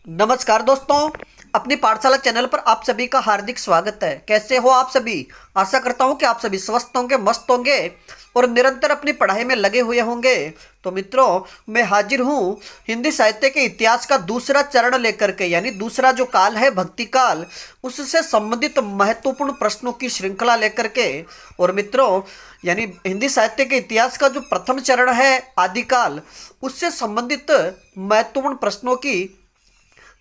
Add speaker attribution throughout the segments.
Speaker 1: नमस्कार दोस्तों, अपनी पाठशाला चैनल पर आप सभी का हार्दिक स्वागत है। कैसे हो आप सभी? आशा करता हूं कि आप सभी स्वस्थ होंगे, मस्त होंगे और निरंतर अपनी पढ़ाई में लगे हुए होंगे। तो मित्रों, मैं हाजिर हूं हिंदी साहित्य के इतिहास का दूसरा चरण लेकर के, यानी दूसरा जो काल है भक्ति काल, उससे संबंधित महत्वपूर्ण प्रश्नों की श्रृंखला लेकर के। और मित्रों, यानी हिंदी साहित्य के इतिहास का जो प्रथम चरण है आदिकाल, उससे संबंधित महत्वपूर्ण प्रश्नों की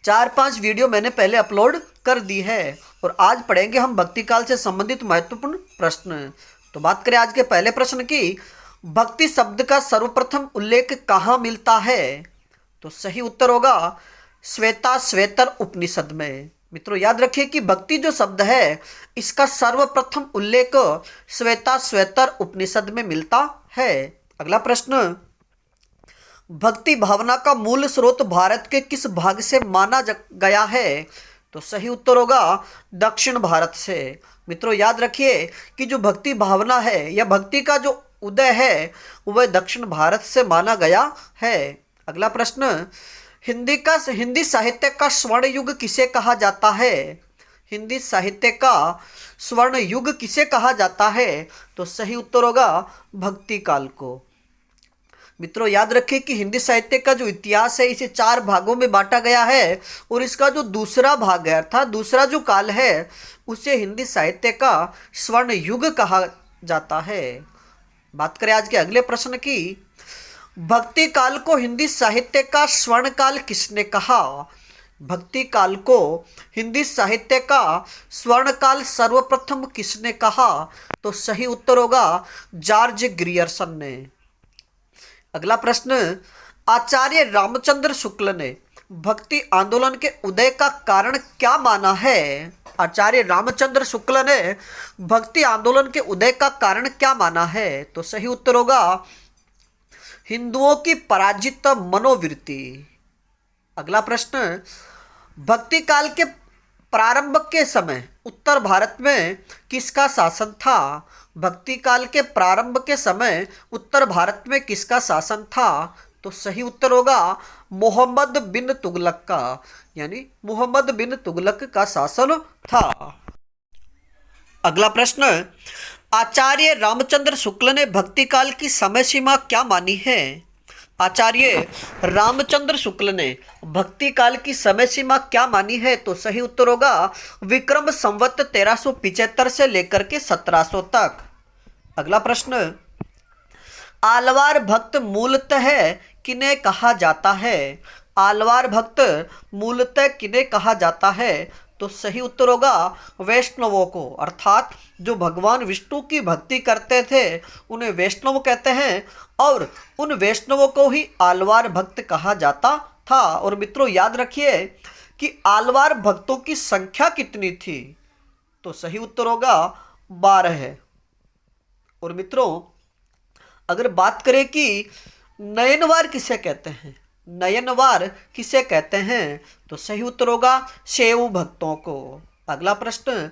Speaker 1: 4-5 वीडियो मैंने पहले अपलोड कर दी है और आज पढ़ेंगे हम भक्ति काल से संबंधित महत्वपूर्ण प्रश्न। तो बात करें आज के पहले प्रश्न की, भक्ति शब्द का सर्वप्रथम उल्लेख कहाँ मिलता है? तो सही उत्तर होगा श्वेता श्वेतर उपनिषद में। मित्रों याद रखिए कि भक्ति जो शब्द है, इसका सर्वप्रथम उल्लेख श्वेता श्वेतर उपनिषद में मिलता है। अगला प्रश्न, भक्ति भावना का मूल स्रोत भारत के किस भाग से माना गया है? तो सही उत्तर होगा दक्षिण भारत से। मित्रों याद रखिए कि जो भक्ति भावना है या भक्ति का जो उदय है वह दक्षिण भारत से माना गया है। अगला प्रश्न, हिंदी साहित्य का स्वर्ण युग किसे कहा जाता है? हिंदी साहित्य का स्वर्ण युग किसे कहा जाता है? तो सही उत्तर होगा भक्ति काल को। मित्रों याद रखिए कि हिंदी साहित्य का जो इतिहास है इसे 4 भागों में बांटा गया है और इसका जो दूसरा भाग है अर्थात दूसरा जो काल है उसे हिंदी साहित्य का स्वर्ण युग कहा जाता है। बात करें आज के अगले प्रश्न की, भक्ति काल को हिंदी साहित्य का स्वर्ण काल किसने कहा? भक्ति काल को हिंदी साहित्य का स्वर्ण काल सर्वप्रथम किसने कहा? तो सही उत्तर होगा जॉर्ज ग्रियर्सन ने। अगला प्रश्न, आचार्य रामचंद्र शुक्ल ने भक्ति आंदोलन के उदय का कारण क्या माना है? आचार्य रामचंद्र शुक्ल ने भक्ति आंदोलन के उदय का कारण क्या माना है? तो सही उत्तर होगा हिंदुओं की पराजित मनोवृत्ति। अगला प्रश्न, भक्ति काल के प्रारंभ के समय उत्तर भारत में किसका शासन था? भक्ति काल के प्रारंभ के समय उत्तर भारत में किसका शासन था? तो सही उत्तर होगा मोहम्मद बिन तुगलक का, यानी मोहम्मद बिन तुगलक का शासन था। अगला प्रश्न, आचार्य रामचंद्र शुक्ल ने भक्ति काल की समय सीमा क्या मानी है? आचार्य रामचंद्र शुक्ल ने भक्ति काल की समय सीमा क्या मानी है? तो सही उत्तर होगा विक्रम संवत 1375 से लेकर के 1700 तक। अगला प्रश्न, आलवार भक्त मूलतः किन्हें कहा जाता है? आलवार भक्त मूलतः किन्हें कहा जाता है? तो सही उत्तर होगा वैष्णवों को, अर्थात जो भगवान विष्णु की भक्ति करते थे उन्हें वैष्णव कहते हैं और उन वैष्णवों को ही आलवार भक्त कहा जाता था। और मित्रों याद रखिए कि आलवार भक्तों की संख्या कितनी थी? तो सही उत्तर होगा 12। और मित्रों अगर बात करें कि नयनवार किसे कहते हैं, नयनवार किसे कहते हैं? तो सही उत्तर होगा शैव भक्तों को। अगला प्रश्न,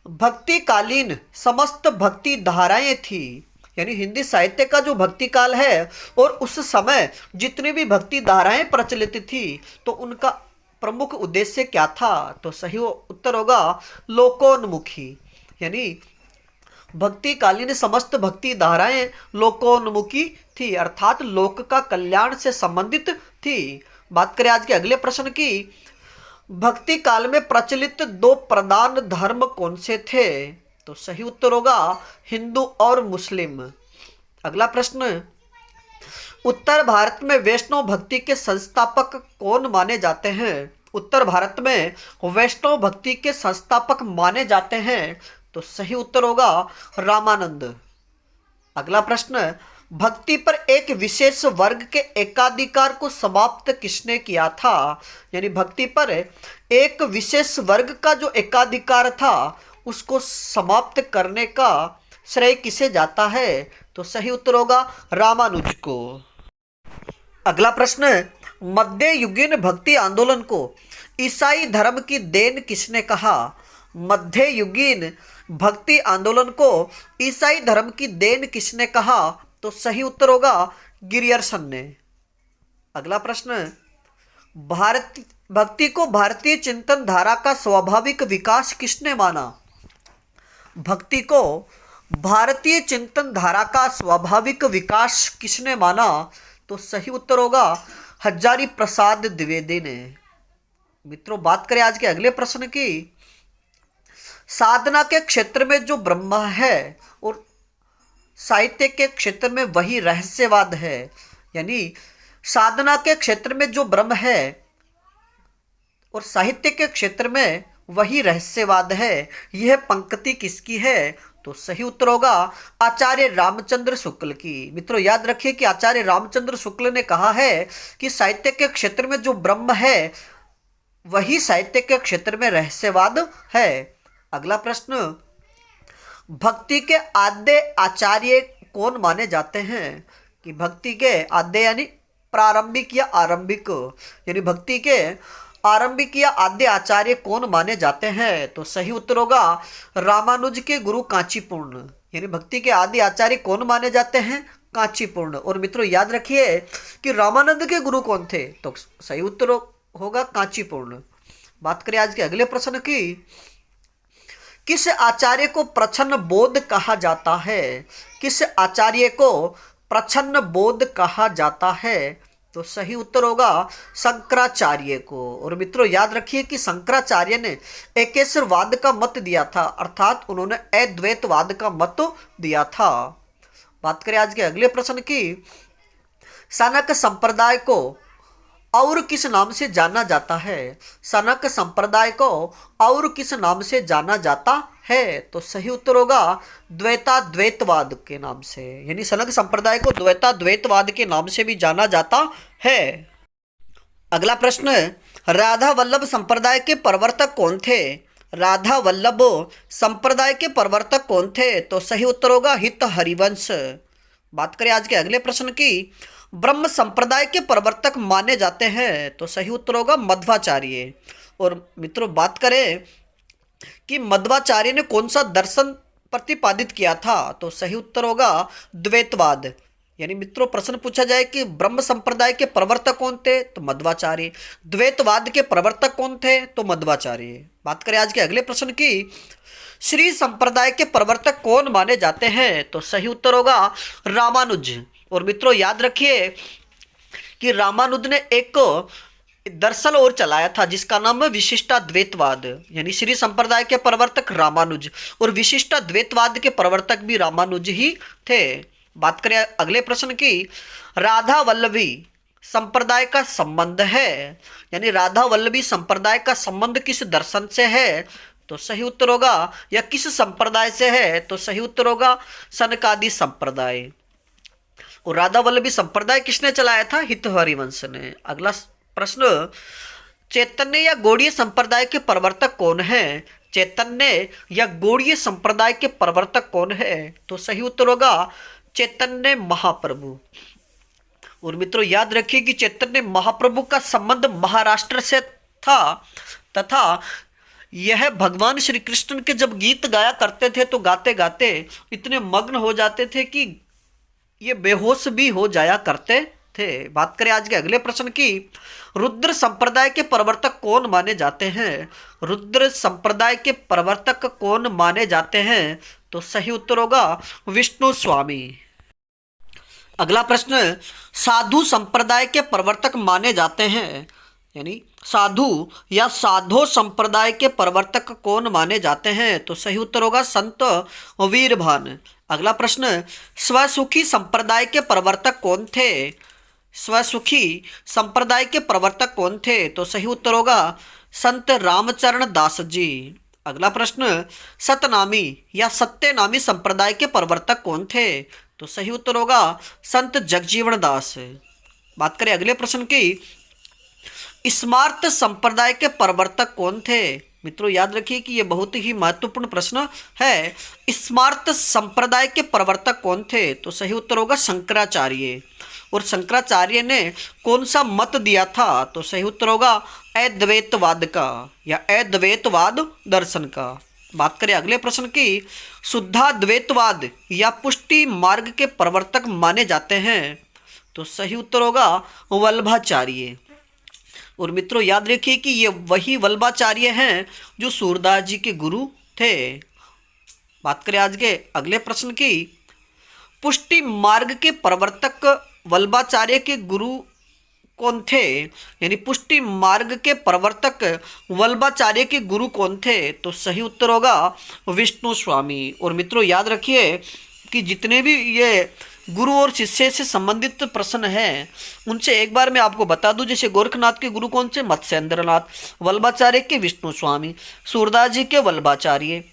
Speaker 1: भक्तिकालीन समस्त भक्ति धाराएं थी, यानी हिंदी साहित्य का जो भक्ति काल है और उस समय जितनी भी भक्ति धाराएं प्रचलित थी तो उनका प्रमुख उद्देश्य क्या था? तो सही उत्तर होगा लोकोन्मुखी, यानी भक्तिकालीन समस्त भक्ति धाराएं लोकोन्मुखी थी, अर्थात लोक का कल्याण से संबंधित थी। बात करें आज के अगले प्रश्न की, भक्ति काल में प्रचलित 2 प्रधान धर्म कौन से थे? तो सही उत्तर होगा हिंदू और मुस्लिम। अगला प्रश्न, उत्तर भारत में वैष्णव भक्ति के संस्थापक कौन माने जाते हैं? उत्तर भारत में वैष्णव भक्ति के संस्थापक माने जाते हैं। तो सही उत्तर होगा रामानंद। अगला प्रश्न, भक्ति पर एक विशेष वर्ग के एकाधिकार को समाप्त किसने किया था? यानी भक्ति पर एक विशेष वर्ग का जो एकाधिकार था उसको समाप्त करने का श्रेय किसे जाता है? तो सही उत्तर होगा रामानुज को। अगला प्रश्न, मध्य युगीन भक्ति आंदोलन को ईसाई धर्म की देन किसने कहा? मध्य युगीन भक्ति आंदोलन को ईसाई धर्म की देन किसने कहा? तो सही उत्तर होगा गिरियर्सन ने। अगला प्रश्न, भक्ति को भारतीय चिंतन धारा का स्वाभाविक विकास किसने माना? भक्ति को भारतीय चिंतन धारा का स्वाभाविक विकास किसने माना? तो सही उत्तर होगा हजारी प्रसाद द्विवेदी ने। मित्रों, बात करें आज के अगले प्रश्न की। साधना के क्षेत्र में जो ब्रह्म है और साहित्य के क्षेत्र में वही रहस्यवाद है, यानी साधना के क्षेत्र में जो ब्रह्म है और साहित्य के क्षेत्र में वही रहस्यवाद है, यह पंक्ति किसकी है? तो सही उत्तर होगा आचार्य रामचंद्र शुक्ल की। मित्रों, याद रखिए कि आचार्य रामचंद्र शुक्ल ने कहा है कि साहित्य के क्षेत्र में जो ब्रह्म है वही साहित्य के क्षेत्र में रहस्यवाद है। अगला प्रश्न, भक्ति के आद्य आचार्य कौन माने जाते हैं? कि भक्ति के आद्य यानी प्रारंभिक या आरंभिक, यानी भक्ति के आरंभिक या आद्य आचार्य कौन माने जाते हैं? तो सही उत्तर होगा रामानुज के गुरु कांचीपूर्ण। यानी भक्ति के आद्य आचार्य कौन माने जाते हैं? कांचीपूर्ण। और मित्रों, याद रखिए कि रामानंद के गुरु कौन थे? तो सही उत्तर होगा कांचीपूर्ण। बात करें आज के अगले प्रश्न की। किस आचार्य को प्रच्छन्न बोध कहा जाता है? किस आचार्य को प्रच्छन्न बोध कहा जाता है? तो सही उत्तर होगा शंकराचार्य को। और मित्रों, याद रखिए कि शंकराचार्य ने एकेश्वरवाद का मत दिया था, अर्थात उन्होंने अद्वैतवाद का मत दिया था। बात करें आज के अगले प्रश्न की। सनक संप्रदाय को और किस नाम से जाना जाता है? सनक संप्रदाय को और किस नाम से जाना जाता है? तो सही उत्तर होगा द्वैताद्वैतवाद के नाम से। यानी सनक संप्रदाय को द्वैताद्वैतवाद के नाम से भी जाना जाता है। अगला प्रश्न, राधा वल्लभ संप्रदाय के प्रवर्तक कौन थे? राधा वल्लभ संप्रदाय के प्रवर्तक कौन थे? तो सही उत्तर होगा हित हरिवंश। बात करें आज के अगले प्रश्न की। ब्रह्म संप्रदाय के प्रवर्तक माने जाते हैं? तो सही उत्तर होगा मध्वाचार्य। और मित्रों, बात करें कि मध्वाचार्य ने कौन सा दर्शन प्रतिपादित किया था? तो सही उत्तर होगा द्वैतवाद। यानी मित्रों, प्रश्न पूछा जाए कि ब्रह्म संप्रदाय के प्रवर्तक कौन थे? तो मध्वाचार्य। द्वैतवाद के प्रवर्तक कौन थे? तो मध्वाचार्य। बात करें आज के अगले प्रश्न की। श्री संप्रदाय के प्रवर्तक कौन माने जाते हैं? तो सही उत्तर होगा रामानुज। और मित्रों, याद रखिए कि रामानुज ने एक दर्शन और चलाया था जिसका नाम है विशिष्टाद्वैतवाद। यानी श्री संप्रदाय के प्रवर्तक रामानुज और विशिष्टाद्वैतवाद के प्रवर्तक भी रामानुज ही थे। बात करें अगले प्रश्न की। राधा वल्लभी संप्रदाय का संबंध है, यानी राधा वल्लभी संप्रदाय का संबंध किस दर्शन से है? तो सही उत्तर होगा, या किस संप्रदाय से है? तो सही उत्तर होगा सनकादि संप्रदाय। और राधा वल्लभी संप्रदाय किसने चलाया था? हित हरिवंश ने। अगला प्रश्न, चैतन्य या गौड़ीय संप्रदाय के प्रवर्तक कौन है? चैतन्य या गौड़ीय संप्रदाय के प्रवर्तक कौन है? तो सही उत्तर होगा चैतन्य महाप्रभु। और मित्रों, याद रखिए कि चैतन्य महाप्रभु का संबंध महाराष्ट्र से था तथा यह भगवान श्री कृष्ण के जब गीत गाया करते थे तो गाते गाते इतने मग्न हो जाते थे कि ये बेहोश भी हो जाया करते थे। बात करें आज के अगले प्रश्न की। रुद्र संप्रदाय के प्रवर्तक कौन माने जाते हैं? रुद्र संप्रदाय के प्रवर्तक कौन माने जाते हैं? तो सही उत्तर होगा विष्णु स्वामी। अगला प्रश्न, साधु संप्रदाय के प्रवर्तक माने जाते हैं, यानी साधु या साधो संप्रदाय के प्रवर्तक कौन माने जाते हैं? तो सही उत्तर होगा संत वीरभान। अगला प्रश्न, स्वसुखी संप्रदाय के प्रवर्तक कौन थे? स्वसुखी संप्रदाय के प्रवर्तक कौन थे? तो सही उत्तर होगा संत रामचरण दास जी। अगला प्रश्न, सतनामी या सत्यनामी संप्रदाय के प्रवर्तक कौन थे? तो सही उत्तर होगा संत जगजीवन दास। बात करें अगले प्रश्न की। स्मार्त संप्रदाय के प्रवर्तक कौन थे? मित्रों, याद रखिए कि यह बहुत ही महत्वपूर्ण प्रश्न है। स्मार्त संप्रदाय के प्रवर्तक कौन थे? तो सही उत्तर होगा शंकराचार्य। और शंकराचार्य ने कौन सा मत दिया था? तो सही उत्तर होगा अद्वैतवाद का या अद्वैतवाद दर्शन का। बात करें अगले प्रश्न की। शुद्धाद्वैतवाद या पुष्टि मार्ग के प्रवर्तक माने जाते हैं? तो सही उत्तर होगा वल्लभाचार्य। और मित्रों याद रखिए कि ये वही वल्लभाचार्य हैं जो सूरदास जी के गुरु थे। बात करें आज के अगले प्रश्न की। पुष्टि मार्ग के प्रवर्तक वल्लभाचार्य के गुरु कौन थे? यानी पुष्टि मार्ग के प्रवर्तक वल्लभाचार्य के गुरु कौन थे? तो सही उत्तर होगा विष्णु स्वामी। और मित्रों याद रखिए कि जितने भी ये गुरु और शिष्य से संबंधित प्रश्न हैं उनसे एक बार मैं आपको बता दूं, जैसे गोरखनाथ के गुरु कौन से? मत्स्येंद्रनाथ। वल्लभाचार्य के विष्णु स्वामी। सूरदास जी के वल्लभाचार्य।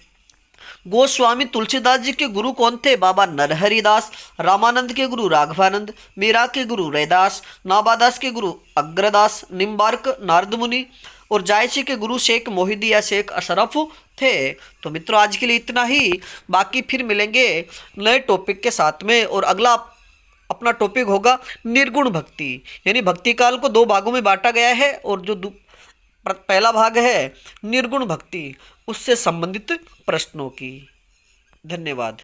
Speaker 1: गोस्वामी तुलसीदास जी के गुरु कौन थे? बाबा नरहरि दास। रामानंद के गुरु राघवानंद। मीरा के गुरु रैदास। नाबादास के गुरु अग्रदास। निम्बार्क नारद मुनि। और जायसी के गुरु शेख मोहिदी या शेख अशरफ थे। तो मित्रों आज के लिए इतना ही, बाकी फिर मिलेंगे नए टॉपिक के साथ में। और अगला अपना टॉपिक होगा निर्गुण भक्ति, यानी भक्ति काल को 2 भागों में बांटा गया है और जो पहला भाग है निर्गुण भक्ति, उससे संबंधित प्रश्नों की। धन्यवाद।